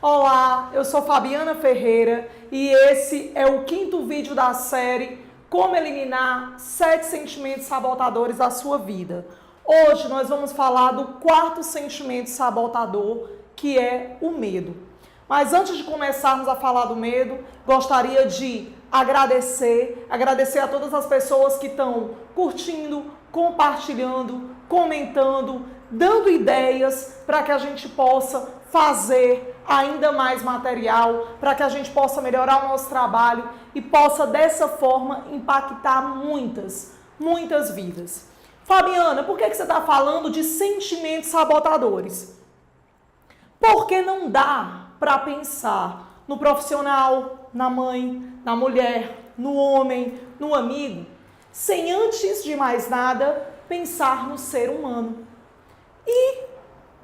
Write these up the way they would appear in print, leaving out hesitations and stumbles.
Olá, eu sou Fabiana Ferreira e esse é o 5º vídeo da série Como Eliminar 7 Sentimentos Sabotadores da Sua Vida. Hoje nós vamos falar do 4º sentimento sabotador, que é o medo. Mas antes de começarmos a falar do medo, gostaria de agradecer a todas as pessoas que estão curtindo, compartilhando, comentando, dando ideias para que a gente possa fazer ainda mais material, para que a gente possa melhorar o nosso trabalho e possa dessa forma impactar muitas vidas. Fabiana, por que você está falando de sentimentos sabotadores? Porque não dá para pensar no profissional, na mãe, na mulher, no homem, no amigo, sem antes de mais nada pensar no ser humano. E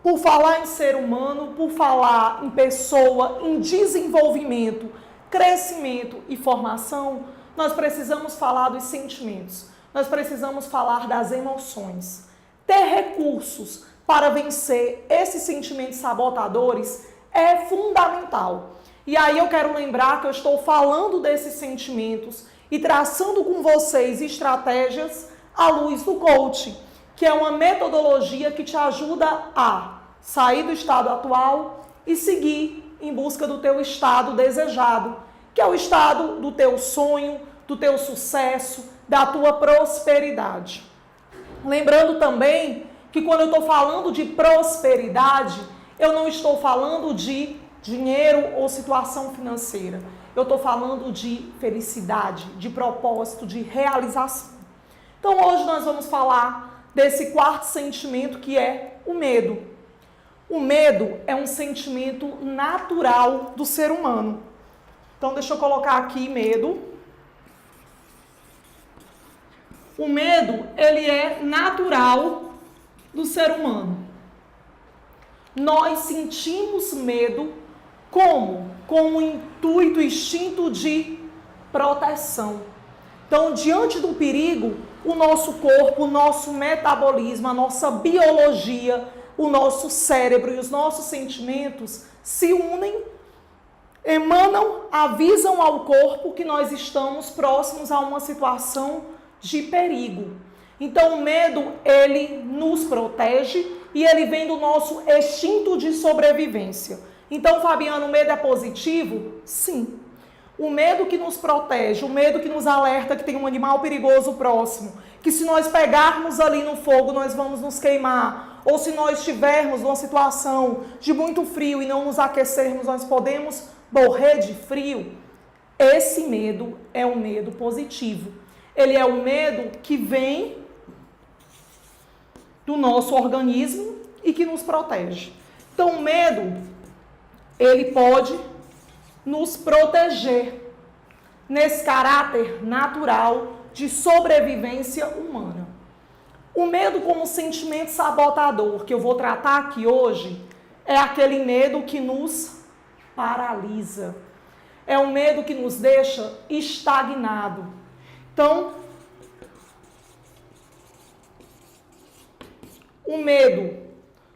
por falar em ser humano, por falar em pessoa, em desenvolvimento, crescimento e formação, nós precisamos falar dos sentimentos, nós precisamos falar das emoções. Ter recursos para vencer esses sentimentos sabotadores é fundamental. E aí eu quero lembrar que eu estou falando desses sentimentos e traçando com vocês estratégias à luz do coaching, que é uma metodologia que te ajuda a sair do estado atual e seguir em busca do teu estado desejado, que é o estado do teu sonho, do teu sucesso, da tua prosperidade. Lembrando também que quando eu estou falando de prosperidade, eu não estou falando de dinheiro ou situação financeira. Eu estou falando de felicidade, de propósito, de realização. Então hoje nós vamos falar desse 4º sentimento, que é o medo. O medo é um sentimento natural do ser humano. Então deixa eu colocar aqui medo. O medo, ele é natural do ser humano. Nós sentimos medo como? Com o intuito, instinto de proteção. Então, diante do perigo, o nosso corpo, o nosso metabolismo, a nossa biologia, o nosso cérebro e os nossos sentimentos se unem, emanam, avisam ao corpo que nós estamos próximos a uma situação de perigo. Então, o medo, ele nos protege e ele vem do nosso instinto de sobrevivência. Então, Fabiano, o medo é positivo? Sim. O medo que nos protege, o medo que nos alerta que tem um animal perigoso próximo, que se nós pegarmos ali no fogo, nós vamos nos queimar, ou se nós estivermos numa situação de muito frio e não nos aquecermos, nós podemos morrer de frio. Esse medo é um medo positivo. Ele é o medo que vem do nosso organismo e que nos protege. Então, o medo, ele pode nos proteger nesse caráter natural de sobrevivência humana. O medo como sentimento sabotador que eu vou tratar aqui hoje é aquele medo que nos paralisa. É um medo que nos deixa estagnado. Então, o medo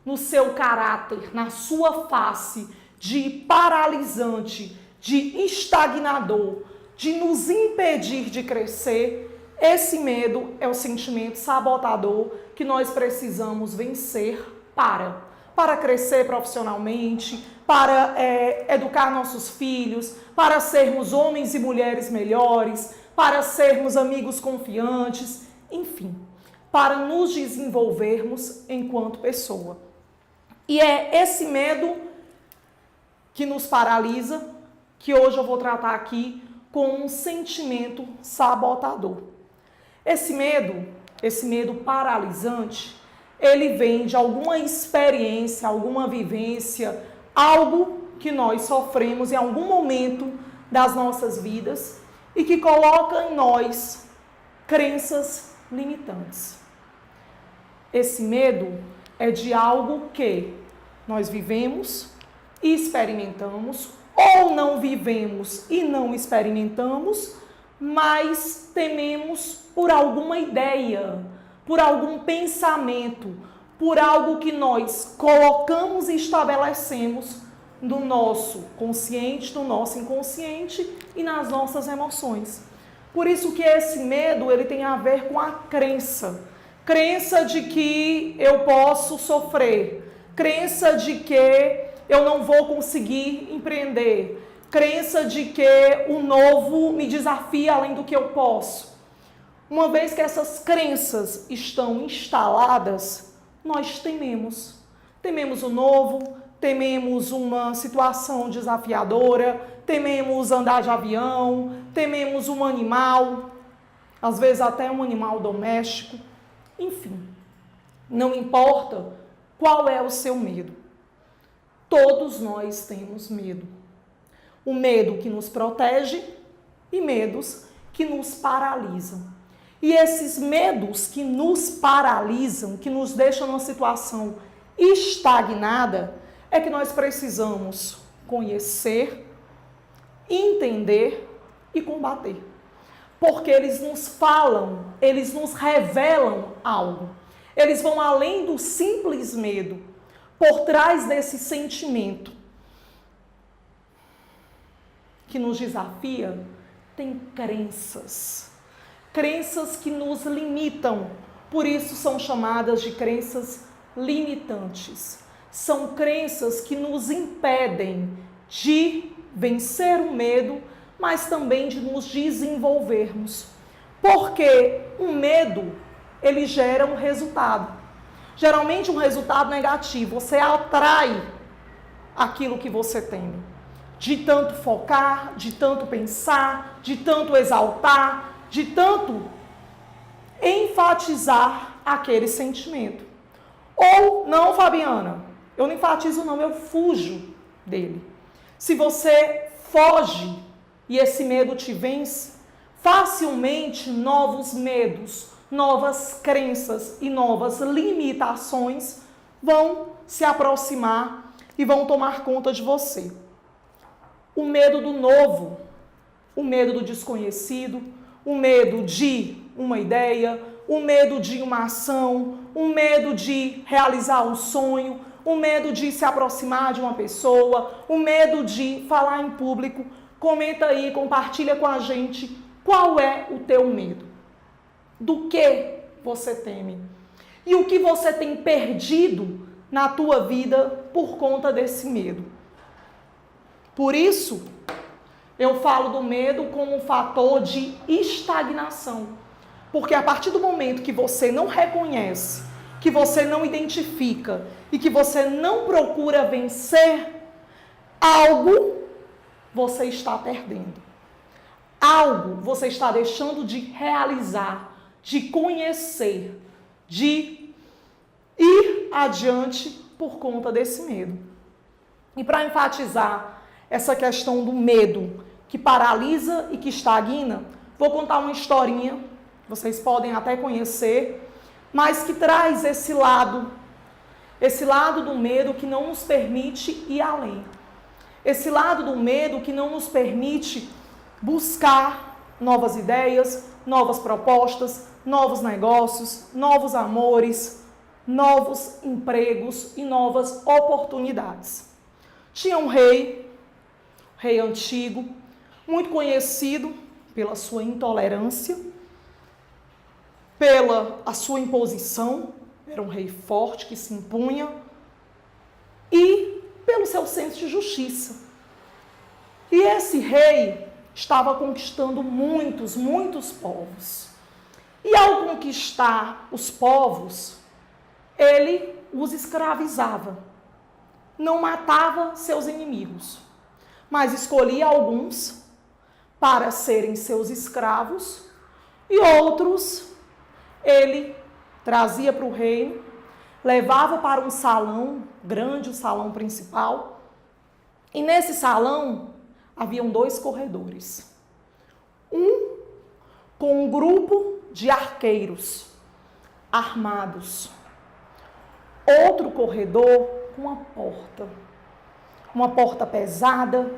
no seu caráter, na sua face, de paralisante, de estagnador, de nos impedir de crescer, esse medo é o sentimento sabotador que nós precisamos vencer para crescer profissionalmente, para educar nossos filhos, para sermos homens e mulheres melhores, para sermos amigos confiantes, enfim, para nos desenvolvermos enquanto pessoa. E é esse medo que nos paralisa, que hoje eu vou tratar aqui com um sentimento sabotador. Esse medo paralisante, ele vem de alguma experiência, alguma vivência, algo que nós sofremos em algum momento das nossas vidas e que coloca em nós crenças limitantes. Esse medo é de algo que nós vivemos e experimentamos, ou não vivemos e não experimentamos, mas tememos por alguma ideia, por algum pensamento, por algo que nós colocamos e estabelecemos no nosso consciente, no nosso inconsciente e nas nossas emoções. Por isso que esse medo, ele tem a ver com a crença. Crença de que eu posso sofrer. Crença de que eu não vou conseguir empreender. Crença de que o novo me desafia além do que eu posso. Uma vez que essas crenças estão instaladas, nós tememos. Tememos o novo, tememos uma situação desafiadora, tememos andar de avião, tememos um animal, às vezes até um animal doméstico. Enfim, não importa qual é o seu medo. Todos nós temos medo. O medo que nos protege e medos que nos paralisam. E esses medos que nos paralisam, que nos deixam numa situação estagnada, é que nós precisamos conhecer, entender e combater. Porque eles nos falam, eles nos revelam algo. Eles vão além do simples medo. Por trás desse sentimento que nos desafia, tem crenças. Crenças que nos limitam. Por isso são chamadas de crenças limitantes. São crenças que nos impedem de vencer o medo, mas também de nos desenvolvermos. Porque o medo, ele gera um resultado. Geralmente um resultado negativo. Você atrai aquilo que você teme. De tanto focar, de tanto pensar, de tanto exaltar, de tanto enfatizar aquele sentimento. Ou, não, Fabiana, eu não enfatizo não, eu fujo dele. Se você foge e esse medo te vence, facilmente novos medos, novas crenças e novas limitações vão se aproximar e vão tomar conta de você. O medo do novo, o medo do desconhecido, o medo de uma ideia, o medo de uma ação, o medo de realizar um sonho, o medo de se aproximar de uma pessoa, o medo de falar em público. Comenta aí, compartilha com a gente qual é o teu medo. Do que você teme? E o que você tem perdido na tua vida por conta desse medo? Por isso, eu falo do medo como um fator de estagnação. Porque a partir do momento que você não reconhece, que você não identifica e que você não procura vencer algo, você está perdendo. Algo você está deixando de realizar, de conhecer, de ir adiante por conta desse medo. E para enfatizar essa questão do medo que paralisa e que estagna, vou contar uma historinha, vocês podem até conhecer, mas que traz esse lado do medo que não nos permite ir além. Esse lado do medo que não nos permite buscar novas ideias, novas propostas, novos negócios, novos amores, novos empregos e novas oportunidades. Tinha um rei antigo, muito conhecido pela sua intolerância, pela a sua imposição, era um rei forte que se impunha, e pelo seu senso de justiça. E esse rei estava conquistando muitos povos. E ao conquistar os povos, ele os escravizava. Não matava seus inimigos, mas escolhia alguns para serem seus escravos e outros ele trazia para o reino, levava para um salão grande, o salão principal, e nesse salão haviam 2 corredores. Um com um grupo de arqueiros armados. Outro corredor com uma porta pesada,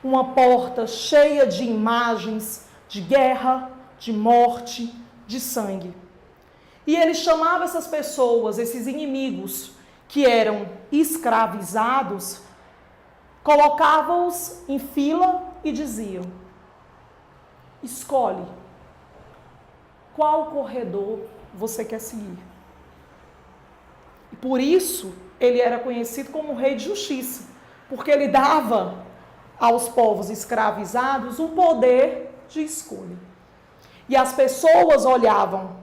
uma porta cheia de imagens de guerra, de morte, de sangue. E ele chamava essas pessoas, esses inimigos que eram escravizados, Colocavam-os em fila e diziam: escolhe qual corredor você quer seguir. E por isso ele era conhecido como rei de justiça, porque ele dava aos povos escravizados o poder de escolha. E as pessoas olhavam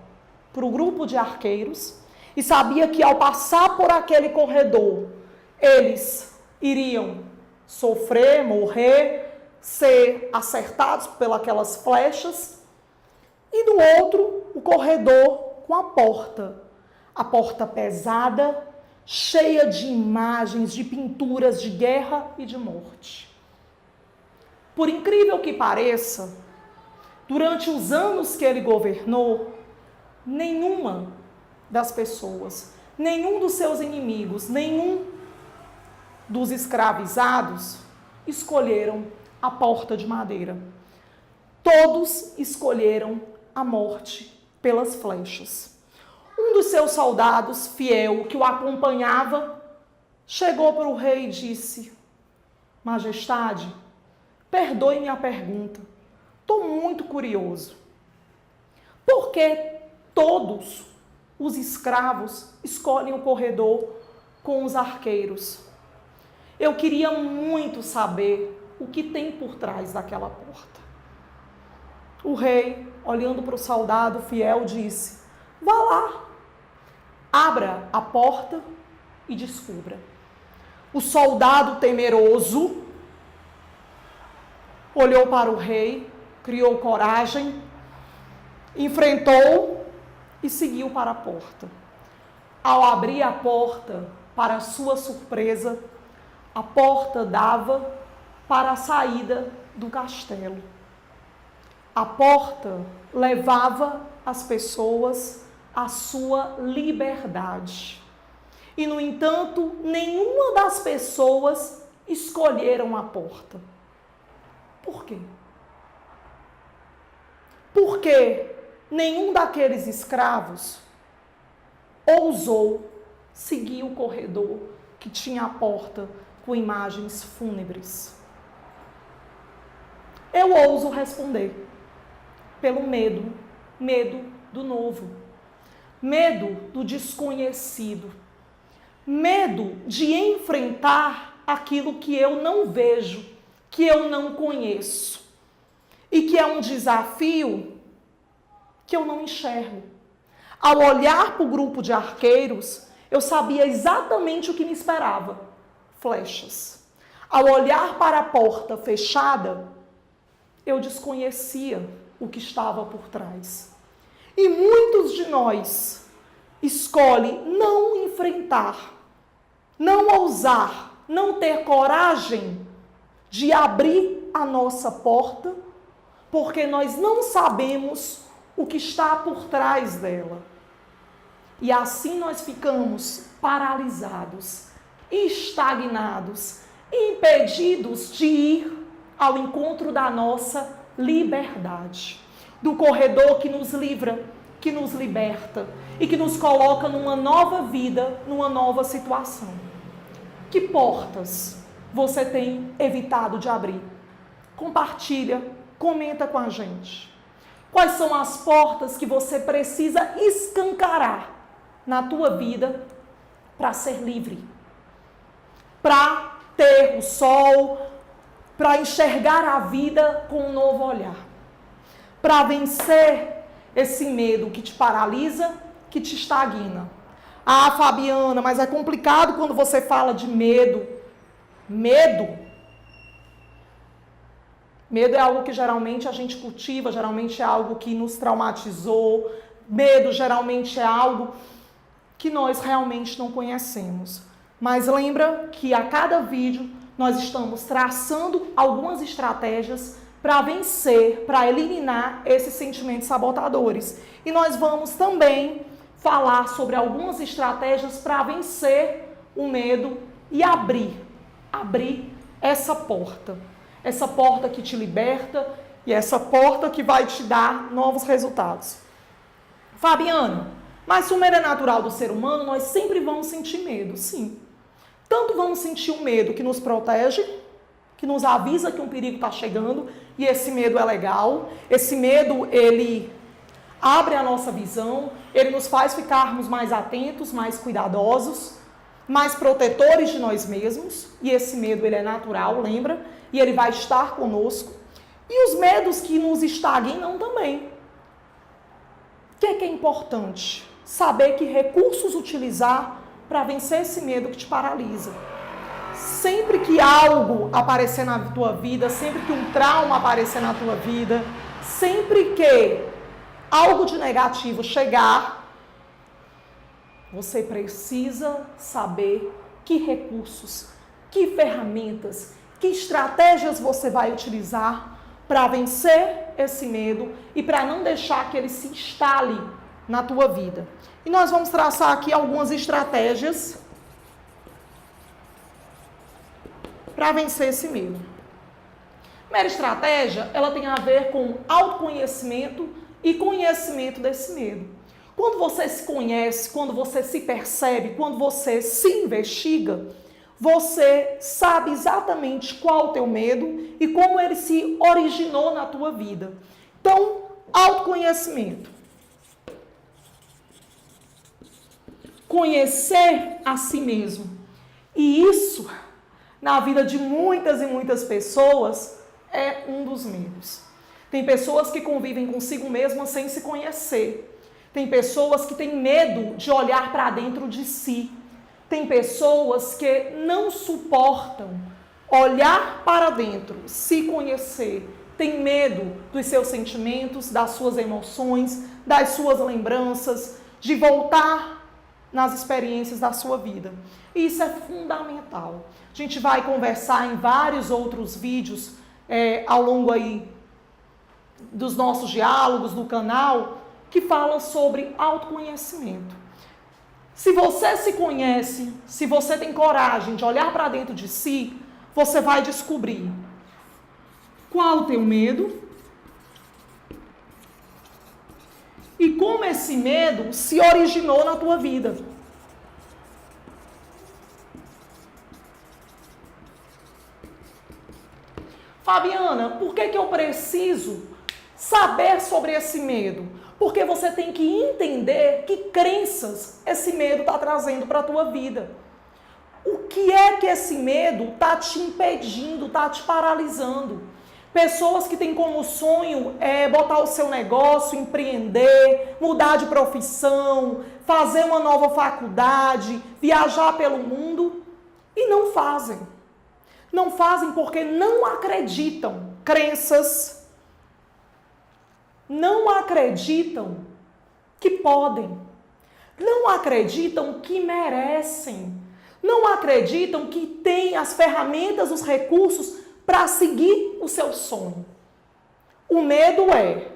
para o grupo de arqueiros e sabia que ao passar por aquele corredor, eles iriam sofrer, morrer, ser acertados pelas flechas. E no outro, o corredor com a porta pesada, cheia de imagens, de pinturas de guerra e de morte. Por incrível que pareça, durante os anos que ele governou, nenhuma das pessoas, nenhum dos seus inimigos, nenhum dos escravizados escolheram a porta de madeira. Todos escolheram a morte pelas flechas. Um dos seus soldados, fiel, que o acompanhava, chegou para o rei e disse: Majestade, perdoe minha pergunta. Estou muito curioso. Por que todos os escravos escolhem o corredor com os arqueiros? Eu queria muito saber o que tem por trás daquela porta. O rei, olhando para o soldado fiel, disse: vá lá, abra a porta e descubra. O soldado temeroso olhou para o rei, criou coragem, enfrentou e seguiu para a porta. Ao abrir a porta, para sua surpresa, a porta dava para a saída do castelo. A porta levava as pessoas à sua liberdade. E, no entanto, nenhuma das pessoas escolheram a porta. Por quê? Porque nenhum daqueles escravos ousou seguir o corredor que tinha a porta com imagens fúnebres. Eu ouso responder. Pelo medo do novo, medo do desconhecido, medo de enfrentar aquilo que eu não vejo, que eu não conheço e que é um desafio que eu não enxergo. Ao olhar para o grupo de arqueiros, eu sabia exatamente o que me esperava: flechas. Ao olhar para a porta fechada, eu desconhecia o que estava por trás. E muitos de nós escolhem não enfrentar, não ousar, não ter coragem de abrir a nossa porta, porque nós não sabemos o que está por trás dela. E assim nós ficamos paralisados, estagnados, impedidos de ir ao encontro da nossa liberdade, do corredor que nos livra, que nos liberta e que nos coloca numa nova vida, numa nova situação. Que portas você tem evitado de abrir? Compartilha, comenta com a gente. Quais são as portas que você precisa escancarar na tua vida para ser livre? Para ter o sol, para enxergar a vida com um novo olhar, para vencer esse medo que te paralisa, que te estagna. Ah, Fabiana, mas é complicado quando você fala de medo. Medo é algo que geralmente a gente cultiva, geralmente é algo que nos traumatizou. Medo geralmente é algo que nós realmente não conhecemos. Mas lembra que a cada vídeo nós estamos traçando algumas estratégias para vencer, para eliminar esses sentimentos sabotadores. E nós vamos também falar sobre algumas estratégias para vencer o medo e abrir essa porta que te liberta e essa porta que vai te dar novos resultados. Fabiana, mas se o medo é natural do ser humano, nós sempre vamos sentir medo, sim. Tanto vamos sentir o medo que nos protege, que nos avisa que um perigo está chegando, e esse medo é legal. Esse medo, ele abre a nossa visão, ele nos faz ficarmos mais atentos, mais cuidadosos, mais protetores de nós mesmos, e esse medo, ele é natural, lembra? E ele vai estar conosco. E os medos que nos estagnam também. O que é importante? Saber que recursos utilizar para vencer esse medo que te paralisa. Sempre que algo aparecer na tua vida, sempre que um trauma aparecer na tua vida, sempre que algo de negativo chegar, você precisa saber que recursos, que ferramentas, que estratégias você vai utilizar para vencer esse medo e para não deixar que ele se instale na tua vida. E nós vamos traçar aqui algumas estratégias para vencer esse medo. A primeira estratégia, ela tem a ver com autoconhecimento e conhecimento desse medo. Quando você se conhece, quando você se percebe, quando você se investiga, você sabe exatamente qual é o teu medo e como ele se originou na tua vida. Então, autoconhecimento. Conhecer a si mesmo. E isso, na vida de muitas e muitas pessoas, é um dos medos. Tem pessoas que convivem consigo mesmas sem se conhecer. Tem pessoas que têm medo de olhar para dentro de si. Tem pessoas que não suportam olhar para dentro, se conhecer. Tem medo dos seus sentimentos, das suas emoções, das suas lembranças, de voltar nas experiências da sua vida. E isso é fundamental. A gente vai conversar em vários outros vídeos ao longo aí dos nossos diálogos do canal, que falam sobre autoconhecimento. Se você se conhece, se você tem coragem de olhar para dentro de si, você vai descobrir qual o teu medo e como esse medo se originou na tua vida. Fabiana, por que eu preciso saber sobre esse medo? Porque você tem que entender que crenças esse medo está trazendo para a tua vida. O que é que esse medo está te impedindo, está te paralisando? Pessoas que têm como sonho botar o seu negócio, empreender, mudar de profissão, fazer uma nova faculdade, viajar pelo mundo e não fazem. Não fazem porque não acreditam. Crenças não acreditam que podem. Não acreditam que merecem. Não acreditam que têm as ferramentas, os recursos para seguir o seu sonho. O medo é: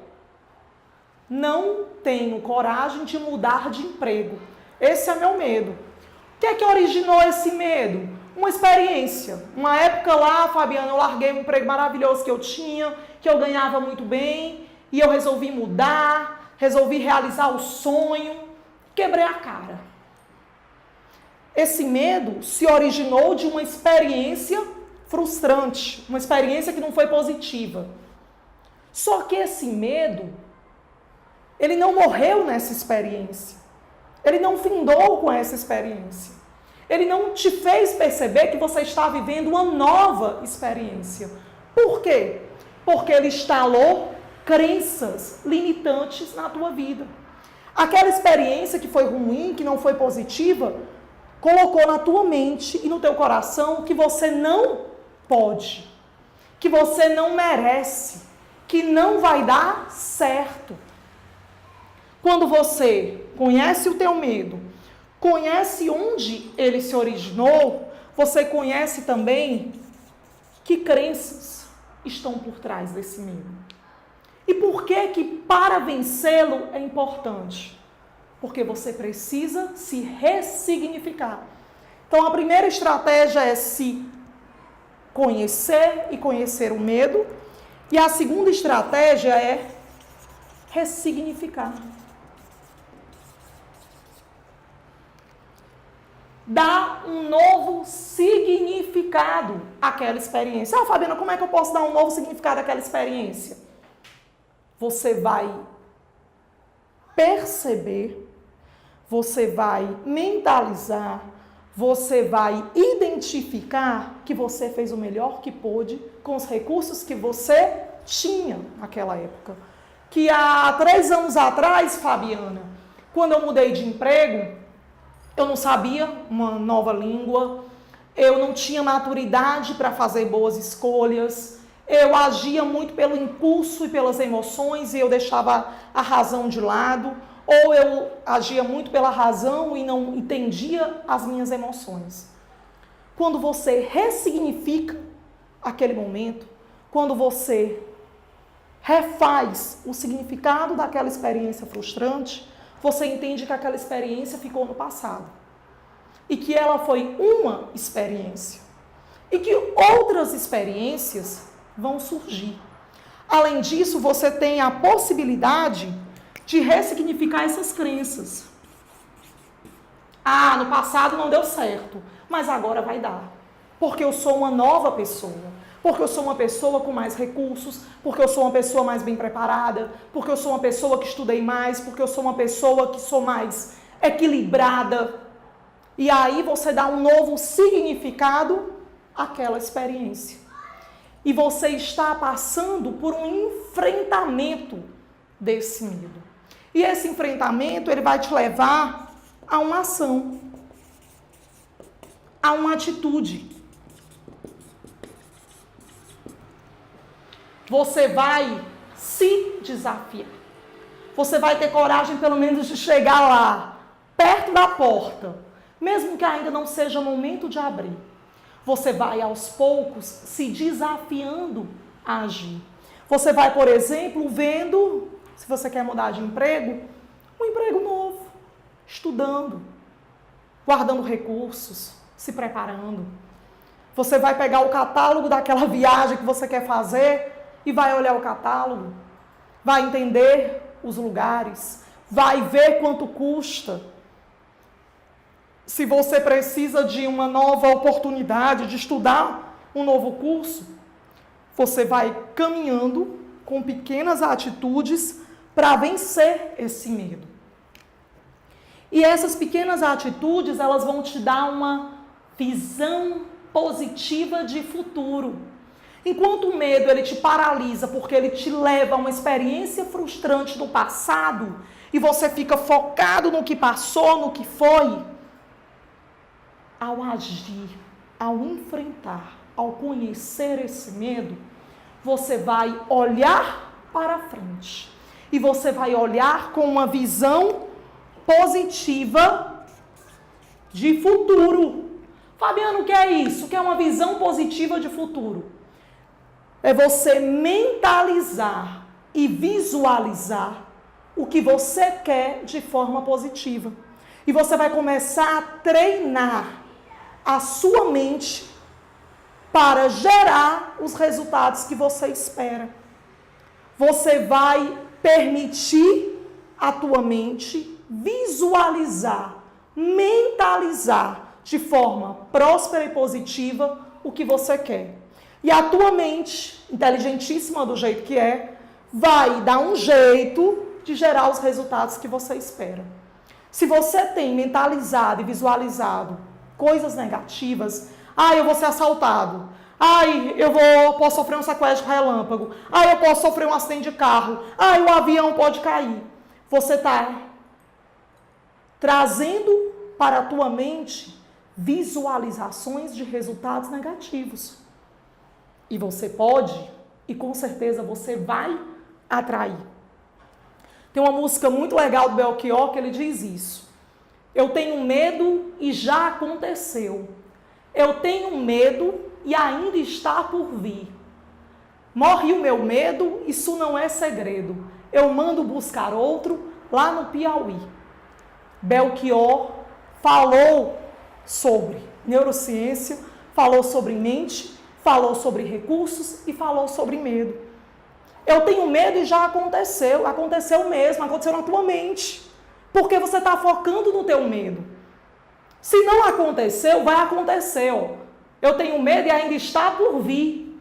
não tenho coragem de mudar de emprego. Esse é meu medo. O que é que originou esse medo? Uma experiência. Uma época lá, Fabiana, eu larguei um emprego maravilhoso que eu tinha, que eu ganhava muito bem, e eu resolvi mudar, resolvi realizar o sonho, quebrei a cara. Esse medo se originou de uma experiência frustrante, uma experiência que não foi positiva. Só que esse medo, ele não morreu nessa experiência. Ele não findou com essa experiência. Ele não te fez perceber que você está vivendo uma nova experiência. Por quê? Porque ele instalou crenças limitantes na tua vida. Aquela experiência que foi ruim, que não foi positiva, colocou na tua mente e no teu coração que você não pode, que você não merece, que não vai dar certo. Quando você conhece o teu medo, conhece onde ele se originou, você conhece também que crenças estão por trás desse medo. E por que para vencê-lo é importante? Porque você precisa se ressignificar. Então, a primeira estratégia é se conhecer e conhecer o medo. E a segunda estratégia é ressignificar. dar um novo significado àquela experiência. Ah, Fabiana, como é que eu posso dar um novo significado àquela experiência? Você vai perceber, você vai mentalizar, você vai identificar que você fez o melhor que pôde com os recursos que você tinha naquela época. Que há 3 anos atrás, Fabiana, quando eu mudei de emprego, eu não sabia uma nova língua, eu não tinha maturidade para fazer boas escolhas, eu agia muito pelo impulso e pelas emoções e eu deixava a razão de lado, ou eu agia muito pela razão e não entendia as minhas emoções. Quando você ressignifica aquele momento, quando você refaz o significado daquela experiência frustrante, você entende que aquela experiência ficou no passado. E que ela foi uma experiência. E que outras experiências vão surgir. Além disso, você tem a possibilidade de ressignificar essas crenças. Ah, no passado não deu certo, mas agora vai dar. Porque eu sou uma nova pessoa. Porque eu sou uma pessoa com mais recursos, porque eu sou uma pessoa mais bem preparada, porque eu sou uma pessoa que estudei mais, porque eu sou uma pessoa que sou mais equilibrada. E aí você dá um novo significado àquela experiência. E você está passando por um enfrentamento desse medo. E esse enfrentamento, ele vai te levar a uma ação, a uma atitude. Você vai se desafiar. Você vai ter coragem, pelo menos, de chegar lá, perto da porta, mesmo que ainda não seja o momento de abrir. Você vai, aos poucos, se desafiando a agir. Você vai, por exemplo, vendo, se você quer mudar de emprego, um emprego novo, estudando, guardando recursos, se preparando. Você vai pegar o catálogo daquela viagem que você quer fazer e vai olhar o catálogo, vai entender os lugares, vai ver quanto custa. Se você precisa de uma nova oportunidade, de estudar um novo curso, você vai caminhando com pequenas atitudes para vencer esse medo. E essas pequenas atitudes, elas vão te dar uma visão positiva de futuro. Enquanto o medo, ele te paralisa porque ele te leva a uma experiência frustrante do passado e você fica focado no que passou, no que foi, ao agir, ao enfrentar, ao conhecer esse medo, você vai olhar para frente e você vai olhar com uma visão positiva de futuro. Fabiano, o que é isso? O que é uma visão positiva de futuro? É você mentalizar e visualizar o que você quer de forma positiva. E você vai começar a treinar a sua mente para gerar os resultados que você espera. Você vai permitir a tua mente visualizar, mentalizar de forma próspera e positiva o que você quer. E a tua mente, inteligentíssima do jeito que é, vai dar um jeito de gerar os resultados que você espera. Se você tem mentalizado e visualizado coisas negativas, eu vou ser assaltado, posso sofrer um sequestro relâmpago, eu posso sofrer um acidente de carro, o avião pode cair. Você está trazendo para a tua mente visualizações de resultados negativos. E você pode, e com certeza você vai atrair. Tem uma música muito legal do Belchior que ele diz isso. Eu tenho medo e já aconteceu. Eu tenho medo e ainda está por vir. Morre o meu medo, isso não é segredo. Eu mando buscar outro lá no Piauí. Belchior falou sobre neurociência, falou sobre mente, falou sobre recursos e falou sobre medo. Eu tenho medo e já aconteceu mesmo, aconteceu na tua mente. Porque você está focando no teu medo. Se não aconteceu, vai acontecer. Ó. Eu tenho medo e ainda está por vir.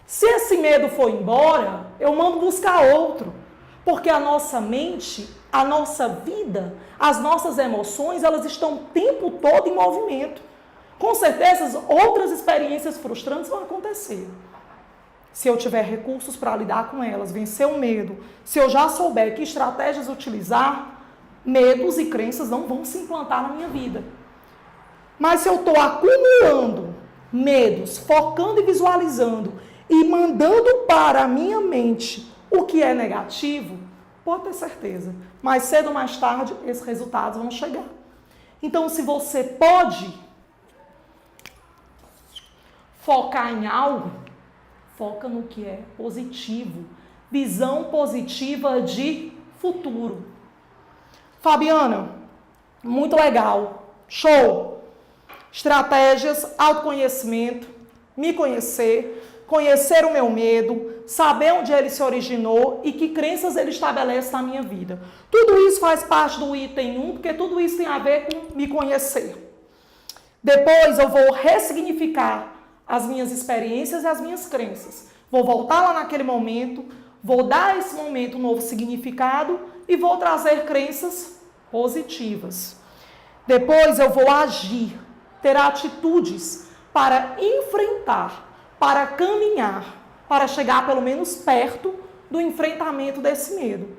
Se esse medo for embora, eu mando buscar outro. Porque a nossa mente, a nossa vida, as nossas emoções, elas estão o tempo todo em movimento. Com certeza, outras experiências frustrantes vão acontecer. Se eu tiver recursos para lidar com elas, vencer o medo, se eu já souber que estratégias utilizar, medos e crenças não vão se implantar na minha vida. Mas se eu estou acumulando medos, focando e visualizando e mandando para a minha mente o que é negativo, pode ter certeza, mais cedo ou mais tarde esses resultados vão chegar. Então, se você pode focar em algo, foca no que é positivo. Visão positiva de futuro. Fabiana, muito legal. Show! Estratégias, autoconhecimento, me conhecer, conhecer o meu medo, saber onde ele se originou e que crenças ele estabelece na minha vida. Tudo isso faz parte do item 1, porque tudo isso tem a ver com me conhecer. Depois eu vou ressignificar as minhas experiências e as minhas crenças. Vou voltar lá naquele momento, vou dar a esse momento um novo significado e vou trazer crenças positivas. Depois eu vou agir, ter atitudes para enfrentar, para caminhar, para chegar pelo menos perto do enfrentamento desse medo.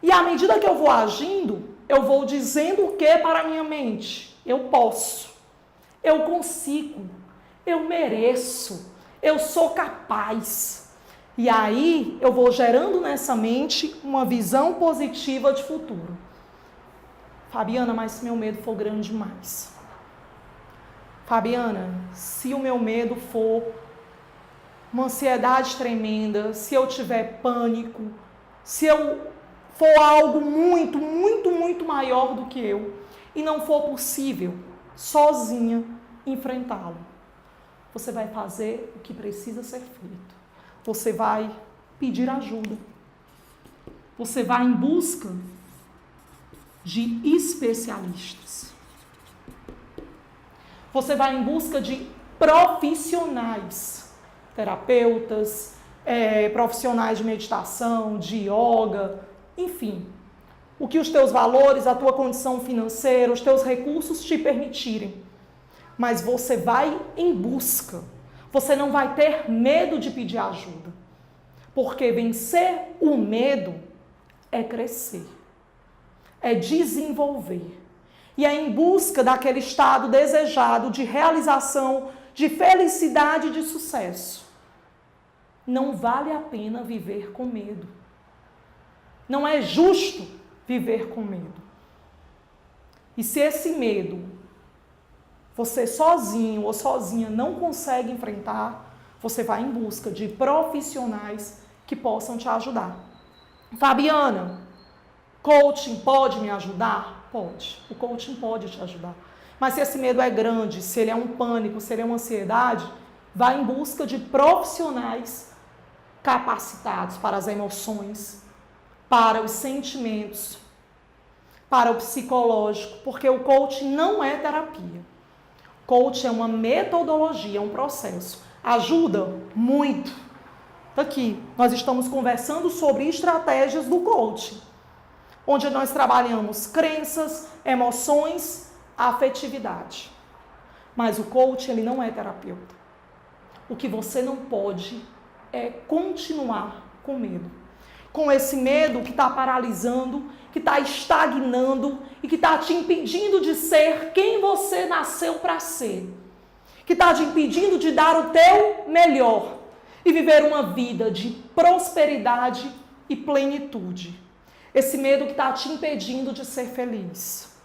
E à medida que eu vou agindo, eu vou dizendo o que para a minha mente? Eu posso, eu consigo, eu mereço, eu sou capaz. E aí eu vou gerando nessa mente uma visão positiva de futuro. Fabiana, mas se meu medo for grande demais? Fabiana, se o meu medo for uma ansiedade tremenda, se eu tiver pânico, se eu for algo muito, muito, muito maior do que eu e não for possível sozinha enfrentá-lo, você vai fazer o que precisa ser feito. Você vai pedir ajuda. Você vai em busca de especialistas. Você vai em busca de profissionais, terapeutas, profissionais de meditação, de yoga, enfim. O que os teus valores, a tua condição financeira, os teus recursos te permitirem. Mas você vai em busca. Você não vai ter medo de pedir ajuda. Porque vencer o medo é crescer. É desenvolver. E é em busca daquele estado desejado de realização, de felicidade e de sucesso. Não vale a pena viver com medo. Não é justo viver com medo. E se esse medo você sozinho ou sozinha não consegue enfrentar, você vai em busca de profissionais que possam te ajudar. Fabiana, coaching pode me ajudar? Pode. O coaching pode te ajudar. Mas se esse medo é grande, se ele é um pânico, se ele é uma ansiedade, vai em busca de profissionais capacitados para as emoções, para os sentimentos, para o psicológico, porque o coaching não é terapia. Coaching é uma metodologia, é um processo. Ajuda muito. Aqui, nós estamos conversando sobre estratégias do coaching, onde nós trabalhamos crenças, emoções, afetividade. Mas o coaching, ele não é terapeuta. O que você não pode é continuar com medo. Com esse medo que está paralisando, que está estagnando e que está te impedindo de ser quem você nasceu para ser. Que está te impedindo de dar o teu melhor e viver uma vida de prosperidade e plenitude. Esse medo que está te impedindo de ser feliz.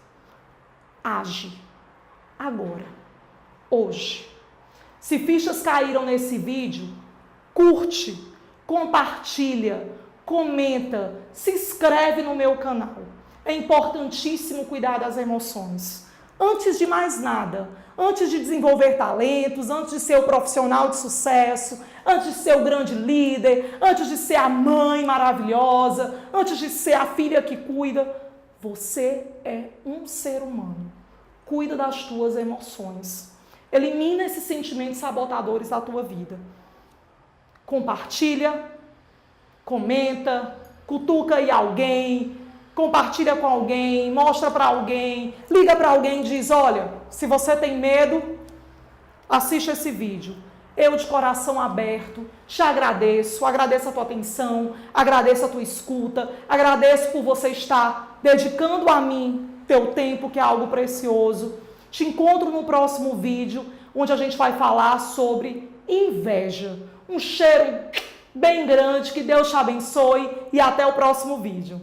Age. Agora. Hoje. Se fichas caíram nesse vídeo, curte, compartilha, comenta, se inscreve no meu canal. É importantíssimo cuidar das emoções. Antes de mais nada, antes de desenvolver talentos, antes de ser o profissional de sucesso, antes de ser o grande líder, antes de ser a mãe maravilhosa, antes de ser a filha que cuida, você é um ser humano. Cuida das tuas emoções. Elimina esses sentimentos sabotadores da tua vida. Compartilha, comenta, cutuca aí alguém, compartilha com alguém, mostra para alguém, liga para alguém e diz, olha, se você tem medo, assiste esse vídeo. Eu, de coração aberto, te agradeço a tua atenção, agradeço a tua escuta, agradeço por você estar dedicando a mim teu tempo, que é algo precioso. Te encontro no próximo vídeo, onde a gente vai falar sobre inveja. Um cheiro bem grande, que Deus te abençoe e até o próximo vídeo.